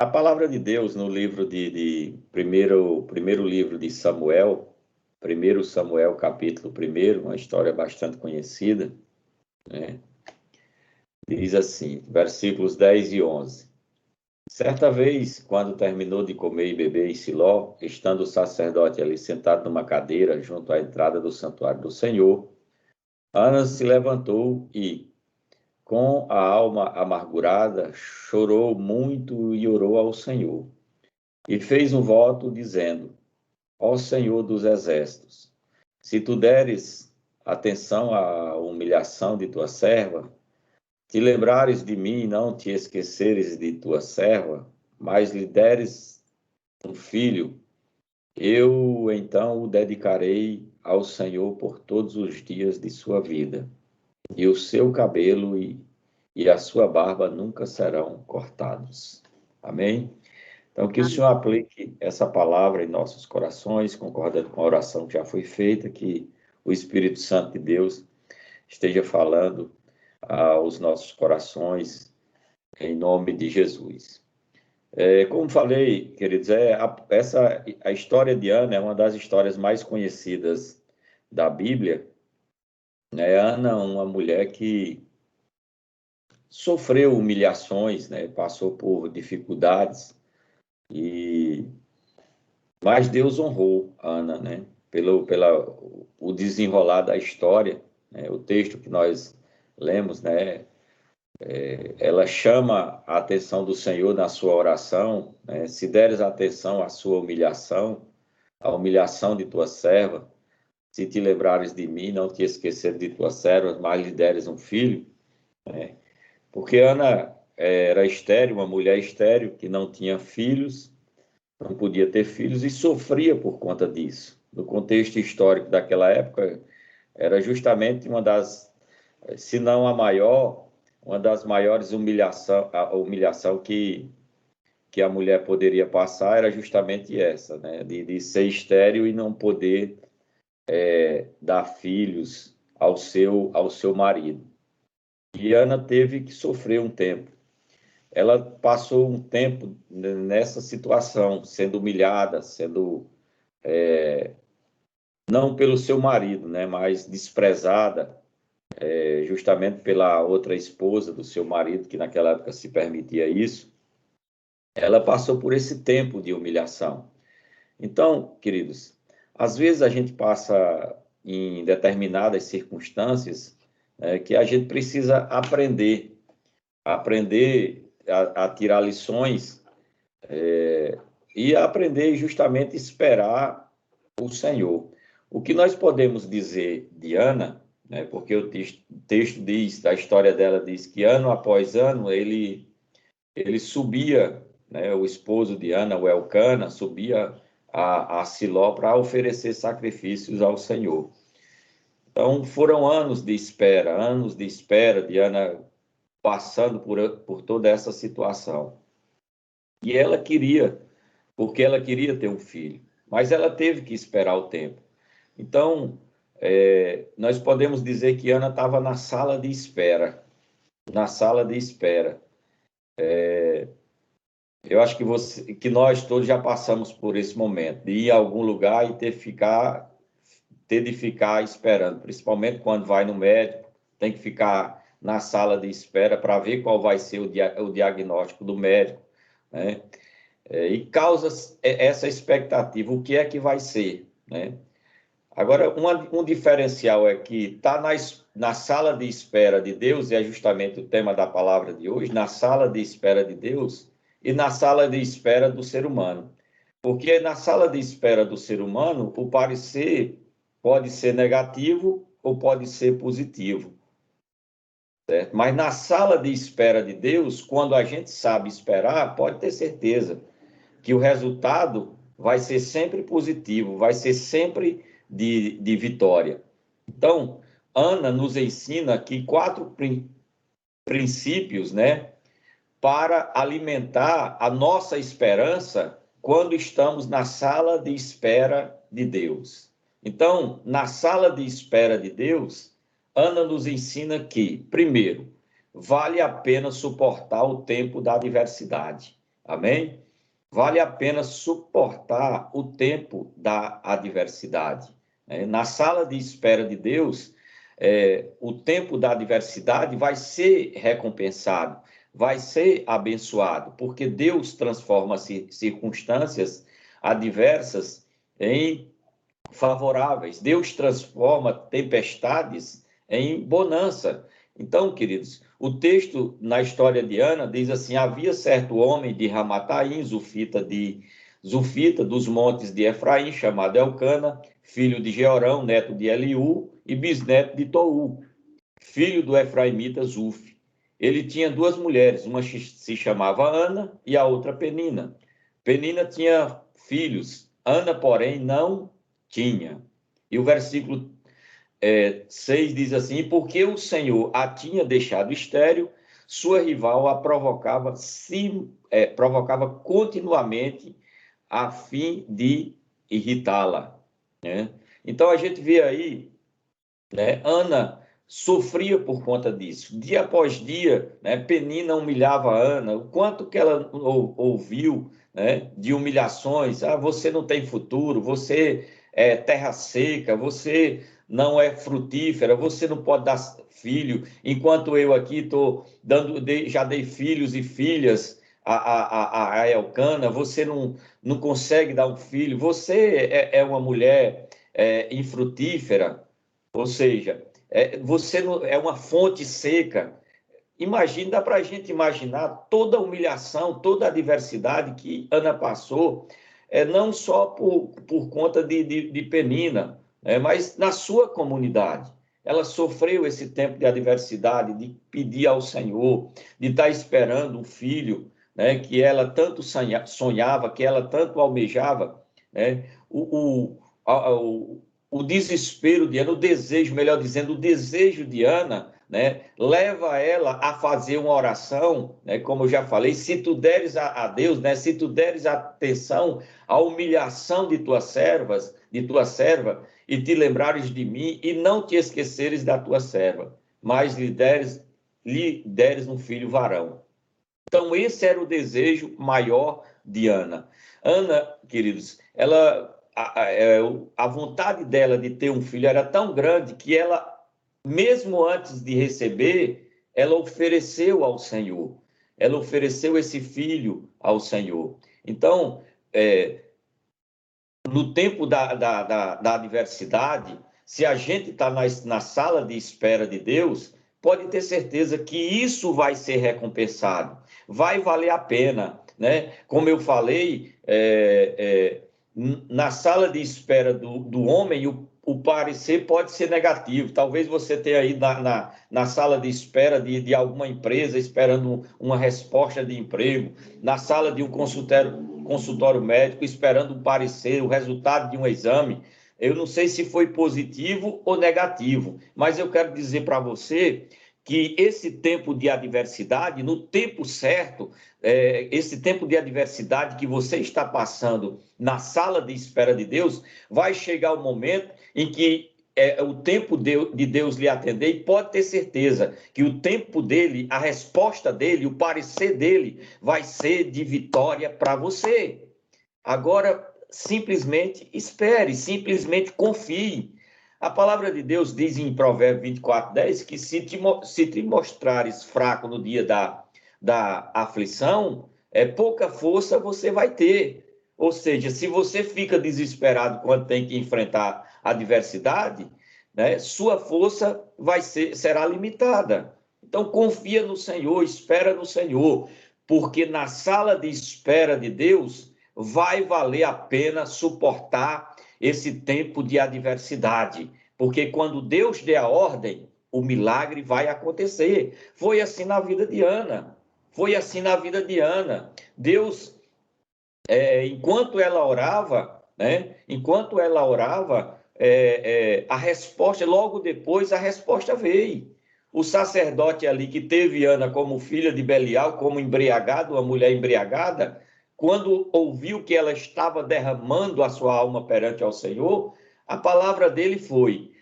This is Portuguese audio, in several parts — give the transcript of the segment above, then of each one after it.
A palavra de Deus no livro primeiro livro de Samuel, 1 Samuel capítulo 1, uma história bastante conhecida, né? Diz assim, versículos 10 e 11. Certa vez, quando terminou de comer e beber em Siló, estando o sacerdote ali sentado numa cadeira junto à entrada do santuário do Senhor, Ana se levantou e, com a alma amargurada, chorou muito e orou ao Senhor. E fez um voto dizendo, ó Senhor dos exércitos, se tu deres atenção à humilhação de tua serva, te lembrares de mim e não te esqueceres de tua serva, mas lhe deres um filho, eu então o dedicarei ao Senhor por todos os dias de sua vida, e o seu cabelo e a sua barba nunca serão cortados. Amém? Então, que o Senhor aplique essa palavra em nossos corações, concordando com a oração que já foi feita, que o Espírito Santo de Deus esteja falando aos nossos corações, em nome de Jesus. Como falei, queridos, a história de Ana é uma das histórias mais conhecidas da Bíblia. Ana, uma mulher que sofreu humilhações, né? Passou por dificuldades, mas Deus honrou Ana, né? O desenrolar da história, né? O texto que nós lemos, né? Ela chama a atenção do Senhor na sua oração, né? Se deres atenção à sua humilhação, à humilhação de tua serva, se te lembrares de mim, não te esquecer de tua serva, mas lhe deres um filho, né? Porque Ana era estéril, uma mulher estéril, que não tinha filhos, não podia ter filhos e sofria por conta disso. No contexto histórico daquela época, era justamente uma das, se não a maior, uma das maiores a humilhação que a mulher poderia passar era justamente essa, né? De ser estéril e não poder dar filhos ao seu marido. E Ana teve que sofrer um tempo. Ela passou um tempo nessa situação, sendo humilhada, não pelo seu marido, né, mas desprezada, justamente pela outra esposa do seu marido, que naquela época se permitia isso. Ela passou por esse tempo de humilhação. Então, queridos, às vezes a gente passa em determinadas circunstâncias que a gente precisa aprender a tirar lições e aprender justamente a esperar o Senhor. O que nós podemos dizer de Ana, né, porque o texto diz, a história dela diz que ano após ano ele subia, né, o esposo de Ana, o Elcana, subia a Siló para oferecer sacrifícios ao Senhor. Então, foram anos de espera de Ana passando por toda essa situação. E ela queria, porque ela queria ter um filho, mas ela teve que esperar o tempo. Então, nós podemos dizer que Ana estava na sala de espera, eu acho que nós todos já passamos por esse momento, de ir a algum lugar e ter de ficar esperando, principalmente quando vai no médico, tem que ficar na sala de espera para ver qual vai ser o diagnóstico do médico, né? E causa essa expectativa, o que é que vai ser, né? Agora, um diferencial é que está na sala de espera de Deus, e é justamente o tema da palavra de hoje, na sala de espera de Deus e na sala de espera do ser humano. Porque na sala de espera do ser humano, o parecer pode ser negativo ou pode ser positivo. Certo? Mas na sala de espera de Deus, quando a gente sabe esperar, pode ter certeza que o resultado vai ser sempre positivo, vai ser sempre de vitória. Então, Ana nos ensina aqui 4 princípios, né, para alimentar a nossa esperança quando estamos na sala de espera de Deus. Então, na sala de espera de Deus, Ana nos ensina que, primeiro, vale a pena suportar o tempo da adversidade. Amém? Vale a pena suportar o tempo da adversidade. Na sala de espera de Deus, o tempo da adversidade vai ser recompensado, vai ser abençoado, porque Deus transforma circunstâncias adversas em favoráveis. Deus transforma tempestades em bonança. Então, queridos, o texto na história de Ana diz assim: havia certo homem de Ramataim, Zufita, dos montes de Efraim, chamado Elcana, filho de Jeorão, neto de Eliú e bisneto de Tou, filho do efraimita Zuf. Ele tinha duas mulheres, uma se chamava Ana e a outra Penina. Penina tinha filhos, Ana, porém, não tinha. E o versículo 6 diz assim: porque o Senhor a tinha deixado estéril, sua rival a provocava continuamente a fim de irritá-la. Né? Então a gente vê aí, né, Ana sofria por conta disso. Dia após dia, né, Penina humilhava a Ana, o quanto que ela ouviu, né, de humilhações. Ah, você não tem futuro, você é terra seca, você não é frutífera, você não pode dar filho, enquanto eu aqui estou já dei filhos e filhas a Elcana, você não consegue dar um filho, você é uma mulher infrutífera, ou seja, você não, é uma fonte seca. Imagina, dá para a gente imaginar toda a humilhação, toda a adversidade que Ana passou, não só por conta de Penina, mas na sua comunidade. Ela sofreu esse tempo de adversidade, de pedir ao Senhor, de estar esperando um filho, né, que ela tanto sonhava, que ela tanto almejava. Né? O desespero de Ana, o desejo, melhor dizendo, o desejo de Ana, né, leva ela a fazer uma oração, né, como eu já falei, se tu deres a Deus, né, se tu deres atenção à humilhação de tua serva, e te lembrares de mim, e não te esqueceres da tua serva, mas lhe deres um filho varão. Então, esse era o desejo maior de Ana. Ana, queridos, a vontade dela de ter um filho era tão grande que ela, mesmo antes de receber, ela ofereceu ao Senhor. Ela ofereceu esse filho ao Senhor. Então, no tempo da adversidade, se a gente está na sala de espera de Deus, pode ter certeza que isso vai ser recompensado, vai valer a pena, né? Como eu falei, na sala de espera do homem, o parecer pode ser negativo. Talvez você tenha aí na sala de espera de alguma empresa esperando uma resposta de emprego, na sala de um consultório médico esperando um parecer, o resultado de um exame. Eu não sei se foi positivo ou negativo, mas eu quero dizer para você que esse tempo de adversidade, no tempo certo, esse tempo de adversidade que você está passando na sala de espera de Deus, vai chegar o momento em que o tempo de Deus lhe atender, e pode ter certeza que o tempo dele, a resposta dele, o parecer dele vai ser de vitória para você. Agora, simplesmente espere, simplesmente confie. A palavra de Deus diz em Provérbios 24:10 que se te mostrares fraco no dia da aflição, pouca força você vai ter. Ou seja, se você fica desesperado quando tem que enfrentar a adversidade, né, sua força será limitada. Então, confia no Senhor, espera no Senhor, porque na sala de espera de Deus vai valer a pena suportar esse tempo de adversidade, porque quando Deus der a ordem, o milagre vai acontecer. Foi assim na vida de Ana. Foi assim na vida de Ana. Deus, enquanto ela orava, né? Enquanto ela orava, a resposta, logo depois, a resposta veio. O sacerdote ali que teve Ana como filha de Belial, como embriagada, uma mulher embriagada, quando ouviu que ela estava derramando a sua alma perante ao Senhor, a palavra dele foi: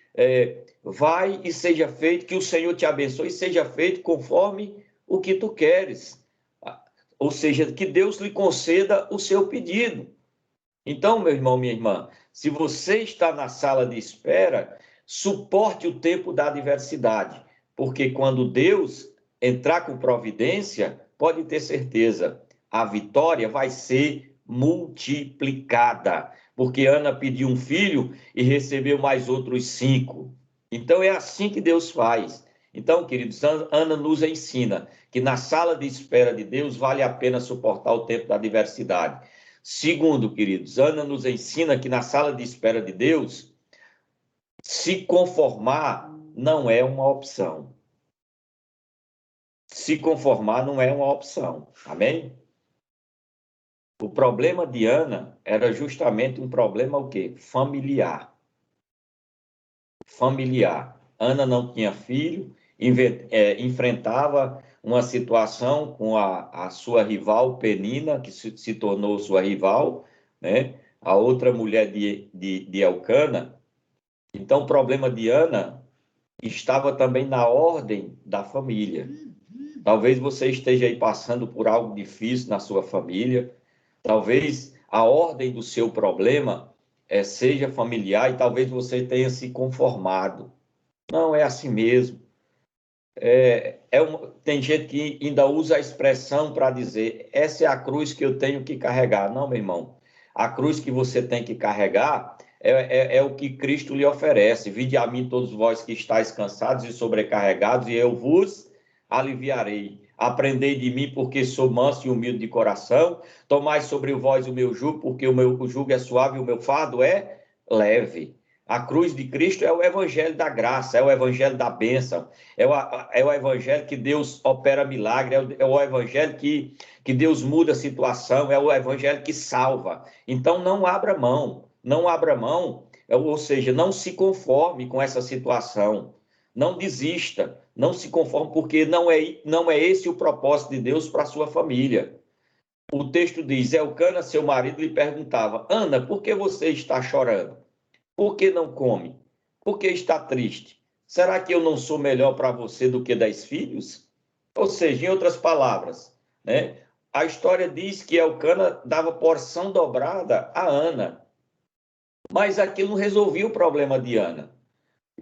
vai e seja feito, que o Senhor te abençoe, e seja feito conforme o que tu queres. ou seja, que Deus lhe conceda o seu pedido. Então, meu irmão, minha irmã, se você está na sala de espera, suporte o tempo da adversidade, porque quando Deus entrar com providência, pode ter certeza, a vitória vai ser multiplicada, porque Ana pediu um filho e recebeu mais outros 5. Então, é assim que Deus faz. Então, queridos, Ana nos ensina que na sala de espera de Deus vale a pena suportar o tempo da adversidade. Segundo, queridos, Ana nos ensina que na sala de espera de Deus, se conformar não é uma opção. Se conformar não é uma opção. Amém? O problema de Ana era justamente um problema o quê? Familiar. Familiar. Ana não tinha filho, enfrentava uma situação com a sua rival Penina, que se tornou sua rival, né? A outra mulher de Elcana. Então, o problema de Ana estava também na ordem da família. Talvez você esteja aí passando por algo difícil na sua família. Talvez a ordem do seu problema seja familiar e talvez você tenha se conformado. Não, é assim mesmo. Tem gente que ainda usa a expressão para dizer, essa é a cruz que eu tenho que carregar. Não, meu irmão. A cruz que você tem que carregar é o que Cristo lhe oferece. Vinde a mim todos vós que estáis cansados e sobrecarregados, e eu vos aliviarei. Aprendei de mim, porque sou manso e humilde de coração. Tomai sobre vós o meu jugo, porque o meu jugo é suave e o meu fardo é leve. A cruz de Cristo é o evangelho da graça, é o evangelho da bênção, é o evangelho que Deus opera milagre, é o evangelho que Deus muda a situação, é o evangelho que salva. Então, não abra mão, ou seja, não se conforme com essa situação, não desista, não se conforme, porque não é esse o propósito de Deus para a sua família. O texto diz, Elcana, seu marido, lhe perguntava, Ana, por que você está chorando? Por que não come? Por que está triste? Será que eu não sou melhor para você do que 10 filhos? Ou seja, em outras palavras, né? A história diz que Elcana dava porção dobrada a Ana, mas aquilo não resolvia o problema de Ana.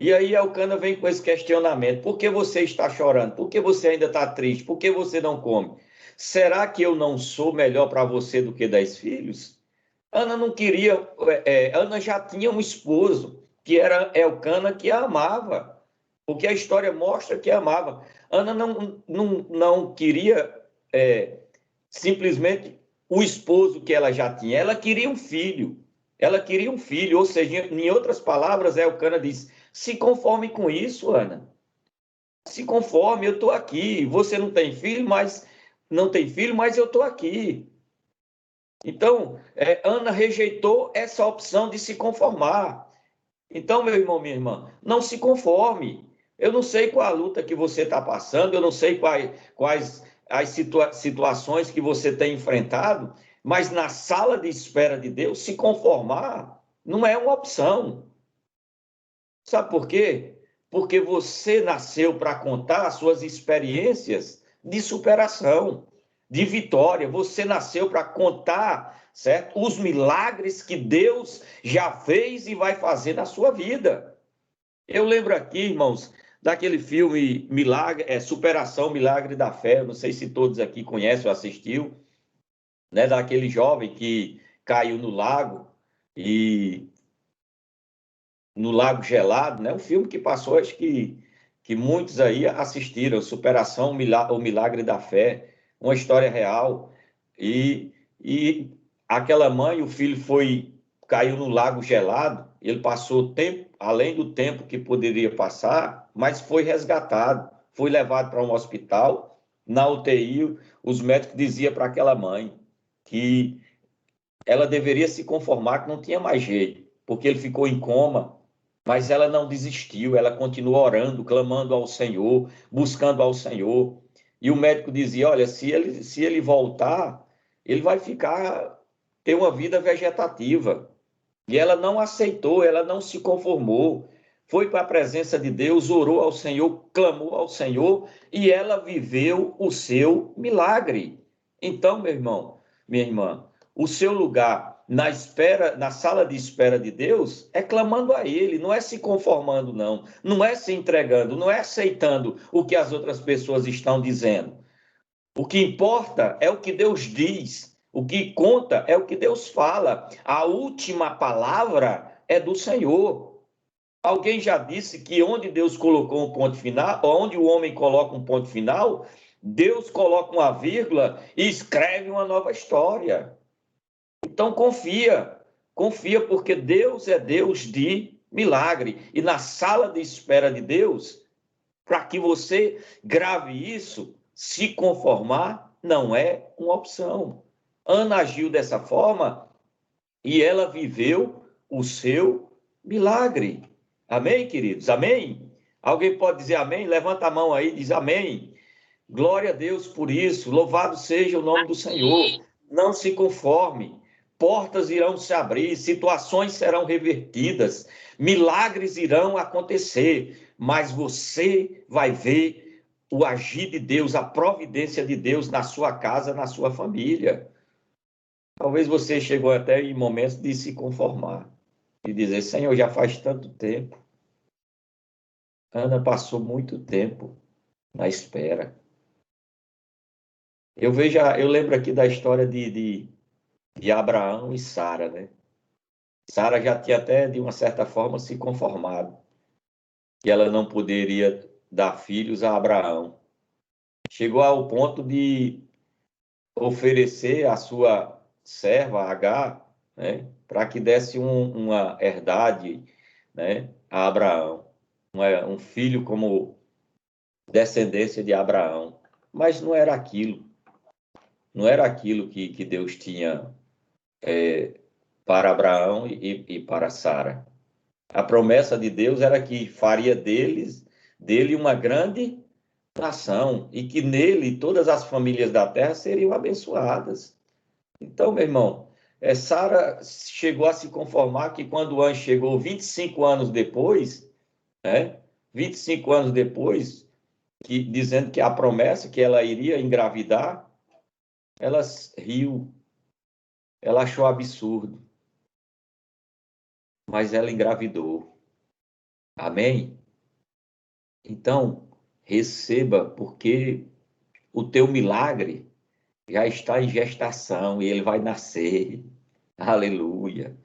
E aí Elcana vem com esse questionamento, por que você está chorando? Por que você ainda está triste? Por que você não come? Será que eu não sou melhor para você do que 10 filhos? Ana não queria, Ana já tinha um esposo, que era Elcana, que a amava, porque a história mostra que a amava. Ana não queria simplesmente o esposo que ela já tinha, ela queria um filho. Ela queria um filho, ou seja, em outras palavras, Elcana diz, se conforme com isso, Ana. Se conforme, eu estou aqui. Você não tem filho, mas eu estou aqui. Então, Ana rejeitou essa opção de se conformar. Então, meu irmão, minha irmã, não se conforme. Eu não sei qual a luta que você está passando, eu não sei quais as situações que você tem enfrentado, mas na sala de espera de Deus, se conformar não é uma opção. Sabe por quê? Porque você nasceu para contar as suas experiências de superação, de vitória. Você nasceu para contar, certo? Os milagres que Deus já fez e vai fazer na sua vida. Eu lembro aqui, irmãos, daquele filme Superação, Milagre da Fé. Eu não sei se todos aqui conhecem ou assistiu, né? Daquele jovem que caiu no lago e no Lago Gelado, né? Um filme que passou, acho que muitos aí assistiram, Superação, o Milagre da Fé, uma história real. E aquela mãe, o filho caiu no Lago Gelado, ele passou tempo, além do tempo que poderia passar, mas foi resgatado, foi levado para um hospital. Na UTI, os médicos diziam para aquela mãe que ela deveria se conformar, que não tinha mais jeito, porque ele ficou em coma. Mas ela não desistiu, ela continuou orando, clamando ao Senhor, buscando ao Senhor. E o médico dizia, olha, se ele voltar, ele vai ter uma vida vegetativa. E ela não aceitou, ela não se conformou. Foi para a presença de Deus, orou ao Senhor, clamou ao Senhor, e ela viveu o seu milagre. Então, meu irmão, minha irmã, o seu lugar na espera, na sala de espera de Deus, é clamando a Ele, não é se conformando, não. Não é se entregando, não é aceitando o que as outras pessoas estão dizendo. O que importa é o que Deus diz. O que conta é o que Deus fala. A última palavra é do Senhor. Alguém já disse que onde Deus colocou um ponto final, onde o homem coloca um ponto final, Deus coloca uma vírgula e escreve uma nova história. Então confia porque Deus é Deus de milagre. E na sala de espera de Deus, para que você grave isso, se conformar não é uma opção. Ana agiu dessa forma e ela viveu o seu milagre. Amém, queridos? Amém? Alguém pode dizer amém? Levanta a mão aí e diz amém. Glória a Deus por isso. Louvado seja o nome do Senhor. Não se conforme. Portas irão se abrir, situações serão revertidas, milagres irão acontecer, mas você vai ver o agir de Deus, a providência de Deus na sua casa, na sua família. Talvez você chegou até em momentos de se conformar e dizer: Senhor, já faz tanto tempo. Ana passou muito tempo na espera. Eu lembro aqui da história de Abraão e Sara, né? Sara já tinha até, de uma certa forma, se conformado que ela não poderia dar filhos a Abraão. Chegou ao ponto de oferecer a sua serva, Agar, né, para que desse uma herdade, né, a Abraão, um filho como descendência de Abraão. Mas não era aquilo que Deus tinha para Abraão e para Sara. A promessa de Deus era que faria dele uma grande nação e que nele todas as famílias da terra seriam abençoadas. Então, meu irmão, Sara chegou a se conformar que quando o anjo chegou 25 anos depois, né, 25 anos depois, dizendo que a promessa que ela iria engravidar, ela riu, ela achou absurdo, mas ela engravidou. Amém? Então, receba, porque o teu milagre já está em gestação e ele vai nascer. Aleluia.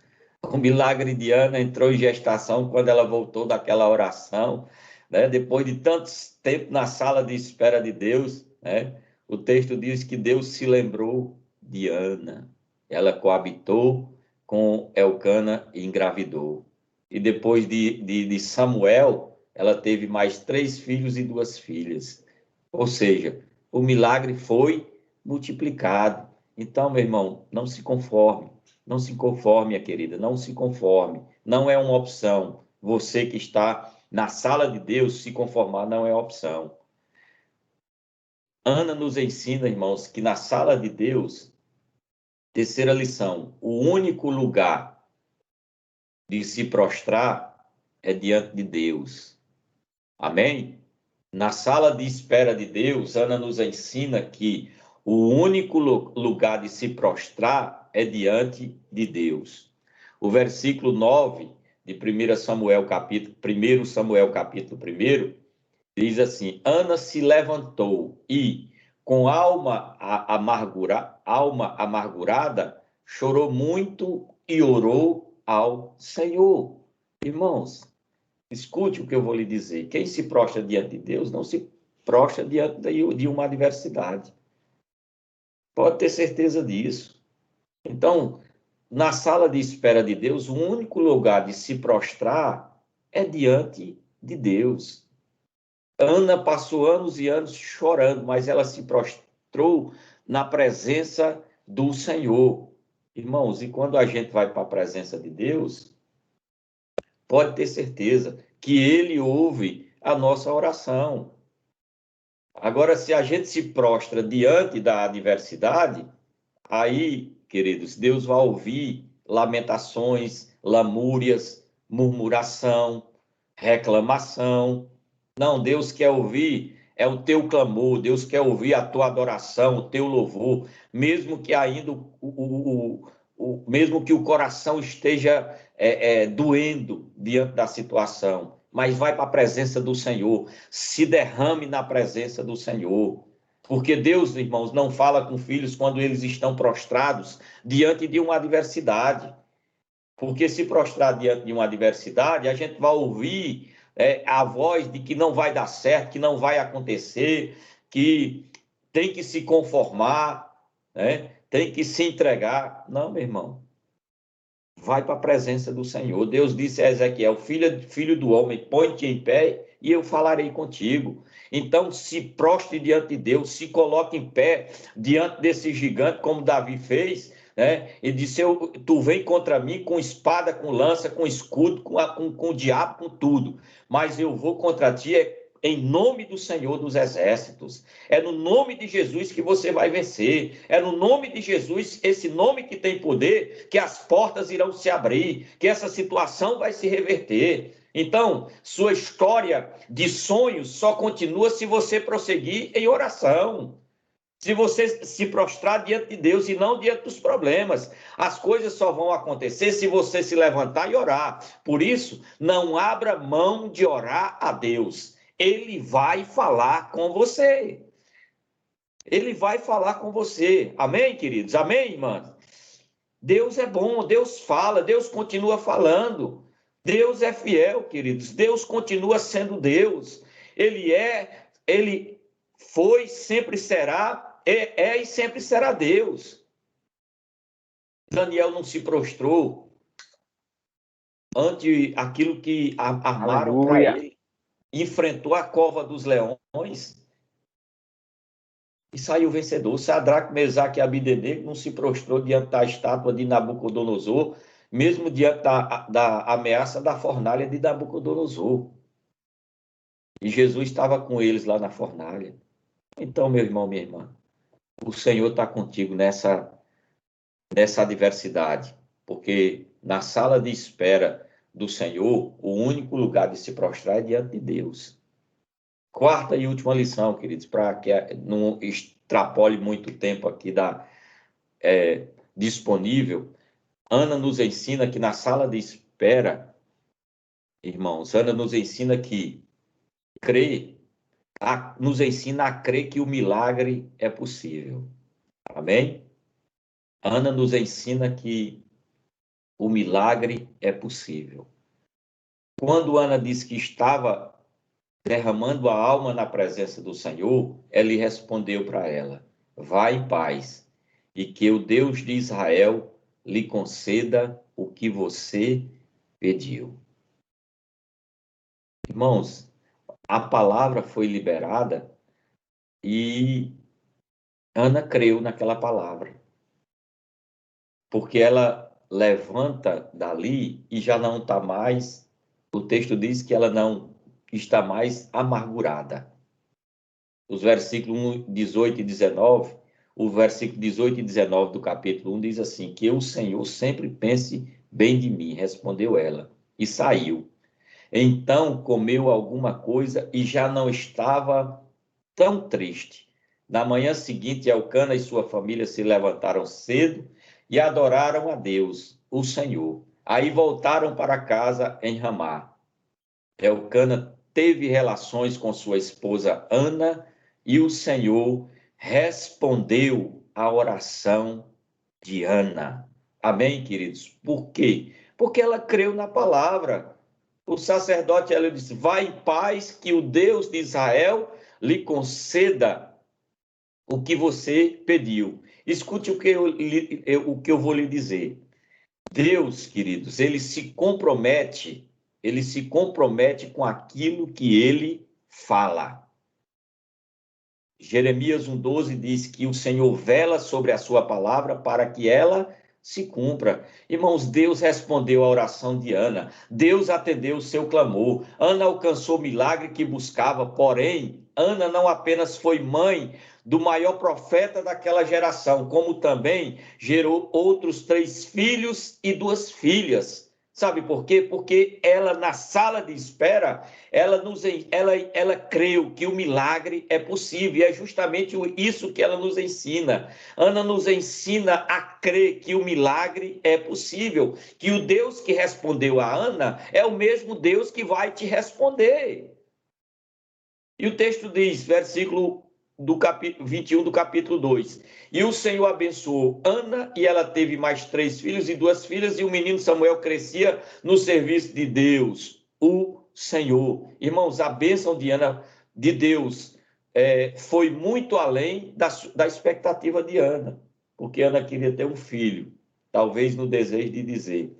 O milagre de Ana entrou em gestação quando ela voltou daquela oração, né? Depois de tanto tempo na sala de espera de Deus, né? O texto diz que Deus se lembrou de Ana. Ela coabitou com Elcana e engravidou. E depois de Samuel, ela teve mais 3 filhos e 2 filhas. Ou seja, o milagre foi multiplicado. Então, meu irmão, não se conforme. Não se conforme, minha querida, não se conforme. Não é uma opção. Você que está na sala de Deus, se conformar não é opção. Ana nos ensina, irmãos, que na sala de Deus, terceira lição, o único lugar de se prostrar é diante de Deus. Amém? Na sala de espera de Deus, Ana nos ensina que o único lugar de se prostrar é diante de Deus. O versículo 9 de 1 Samuel capítulo 1, diz assim: Ana se levantou e, com alma amargurada, chorou muito e orou ao Senhor. Irmãos, escute o que eu vou lhe dizer. Quem se prostra diante de Deus não se prostra diante de uma adversidade. Pode ter certeza disso. Então, na sala de espera de Deus, o único lugar de se prostrar é diante de Deus. Ana passou anos e anos chorando, mas ela se prostrou na presença do Senhor. Irmãos, e quando a gente vai para a presença de Deus, pode ter certeza que Ele ouve a nossa oração. Agora, se a gente se prostra diante da adversidade, aí, queridos, Deus vai ouvir lamentações, lamúrias, murmuração, reclamação. Não, Deus quer ouvir é o teu clamor, Deus quer ouvir a tua adoração, o teu louvor, mesmo que ainda mesmo que o coração esteja doendo diante da situação, mas vai para a presença do Senhor, se derrame na presença do Senhor, porque Deus, irmãos, não fala com filhos quando eles estão prostrados diante de uma adversidade, porque se prostrar diante de uma adversidade, a gente vai ouvir a voz de que não vai dar certo, que não vai acontecer, que tem que se conformar, né? Tem que se entregar. Não, meu irmão. Vai para a presença do Senhor. Deus disse a Ezequiel, filho do homem, põe-te em pé e eu falarei contigo. Então, se prostre diante de Deus, se coloque em pé diante desse gigante, como Davi fez, né? E disse, tu vem contra mim com espada, com lança, com escudo, com o diabo, com tudo. Mas eu vou contra ti em nome do Senhor dos Exércitos. É no nome de Jesus que você vai vencer. É no nome de Jesus, esse nome que tem poder, que as portas irão se abrir, que essa situação vai se reverter. Então, sua história de sonhos só continua se você prosseguir em oração. Se você se prostrar diante de Deus e não diante dos problemas, as coisas só vão acontecer se você se levantar e orar. Por isso, não abra mão de orar a Deus. Ele vai falar com você. Ele vai falar com você. Amém, queridos? Amém, irmãs? Deus é bom, Deus fala, Deus continua falando. Deus é fiel, queridos. Deus continua sendo Deus. Ele foi, sempre será, e sempre será Deus. Daniel não se prostrou ante aquilo que armaram para ele. Enfrentou a cova dos leões e saiu vencedor. Sadraque, Mesaque e Abdenego não se prostrou diante da estátua de Nabucodonosor, mesmo diante da ameaça da fornalha de Nabucodonosor. E Jesus estava com eles lá na fornalha. Então, meu irmão, minha irmã, o Senhor está contigo nessa adversidade, porque na sala de espera do Senhor, o único lugar de se prostrar é diante de Deus. Quarta e última lição, queridos, para que não extrapole muito tempo aqui disponível. Ana nos ensina que na sala de espera, irmãos, Ana nos ensina que nos ensina a crer que o milagre é possível. Amém? Ana nos ensina que o milagre é possível. Quando Ana disse que estava derramando a alma na presença do Senhor, ele respondeu para ela, vá em paz, e que o Deus de Israel lhe conceda o que você pediu. Irmãos, a palavra foi liberada e Ana creu naquela palavra, porque ela levanta dali e já não está mais, o texto diz que ela não está mais amargurada. Os versículos 18 e 19, o versículo 18 e 19 do capítulo 1 diz assim, que o Senhor sempre pense bem de mim, respondeu ela, e saiu. Então comeu alguma coisa e já não estava tão triste. Na manhã seguinte, Elcana e sua família se levantaram cedo e adoraram a Deus, o Senhor. Aí voltaram para casa em Ramá. Elcana teve relações com sua esposa Ana e o Senhor respondeu à oração de Ana. Amém, queridos? Por quê? Porque ela creu na palavra. O sacerdote, ela disse, vá em paz, que o Deus de Israel lhe conceda o que você pediu. Escute o que eu vou lhe dizer. Deus, queridos, ele se compromete com aquilo que ele fala. Jeremias 1,12 diz que o Senhor vela sobre a sua palavra para que ela se cumpra. Irmãos, Deus respondeu à oração de Ana. Deus atendeu o seu clamor. Ana alcançou o milagre que buscava, porém, Ana não apenas foi mãe do maior profeta daquela geração, como também gerou outros 3 filhos e 2 filhas. Sabe por quê? Porque ela, na sala de espera, ela creu que o milagre é possível. E é justamente isso que ela nos ensina. Ana nos ensina a crer que o milagre é possível. Que o Deus que respondeu a Ana é o mesmo Deus que vai te responder. E o texto diz, versículo do capítulo 21 do capítulo 2. E o Senhor abençoou Ana, e ela teve mais 3 filhos e 2 filhas, e o menino Samuel crescia no serviço de Deus, o Senhor. Irmãos, a bênção de Ana, de Deus, foi muito além da expectativa de Ana, porque Ana queria ter um filho, talvez no desejo de dizer,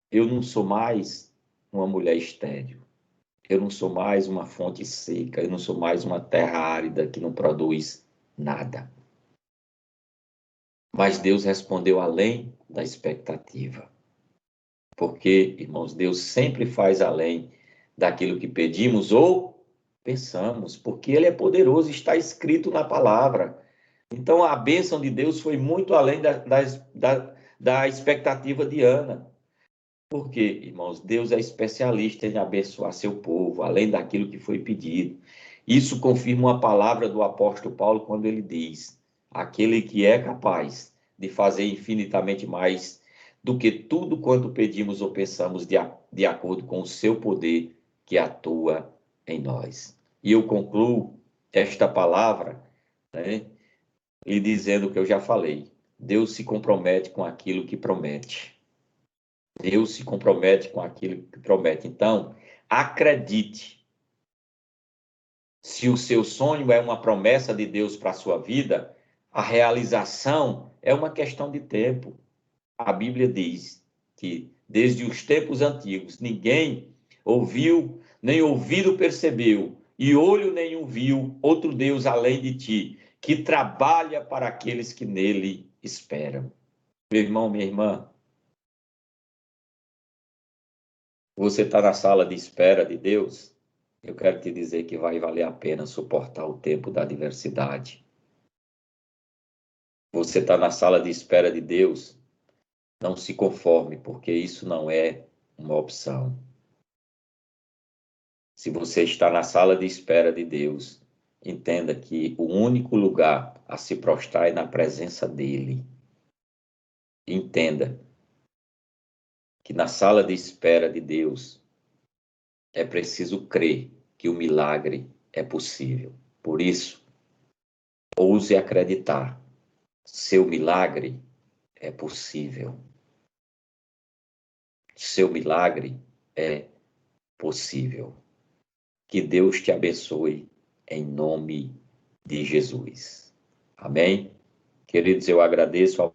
eu não sou mais uma mulher estéril. Eu não sou mais uma fonte seca, eu não sou mais uma terra árida que não produz nada. Mas Deus respondeu além da expectativa. Porque, irmãos, Deus sempre faz além daquilo que pedimos ou pensamos, porque Ele é poderoso, está escrito na palavra. Então, a bênção de Deus foi muito além da expectativa de Ana. Porque, irmãos, Deus é especialista em abençoar seu povo, além daquilo que foi pedido. Isso confirma uma palavra do apóstolo Paulo quando ele diz: aquele que é capaz de fazer infinitamente mais do que tudo quanto pedimos ou pensamos, de acordo com o seu poder que atua em nós. E eu concluo esta palavra, né, lhe dizendo o que eu já falei: Deus se compromete com aquilo que promete. Deus se compromete com aquilo que promete. Então, acredite. Se o seu sonho é uma promessa de Deus para a sua vida, a realização é uma questão de tempo. A Bíblia diz que, desde os tempos antigos, ninguém ouviu, nem ouvido percebeu, e olho nenhum viu outro Deus além de ti, que trabalha para aqueles que nele esperam. Meu irmão, minha irmã, você está na sala de espera de Deus? Eu quero te dizer que vai valer a pena suportar o tempo da adversidade. Você está na sala de espera de Deus? Não se conforme, porque isso não é uma opção. Se você está na sala de espera de Deus, entenda que o único lugar a se prostrar é na presença dEle. Entenda que na sala de espera de Deus é preciso crer que o milagre é possível. Por isso, ouse acreditar. Seu milagre é possível. Seu milagre é possível. Que Deus te abençoe em nome de Jesus. Amém? Queridos, eu agradeço ao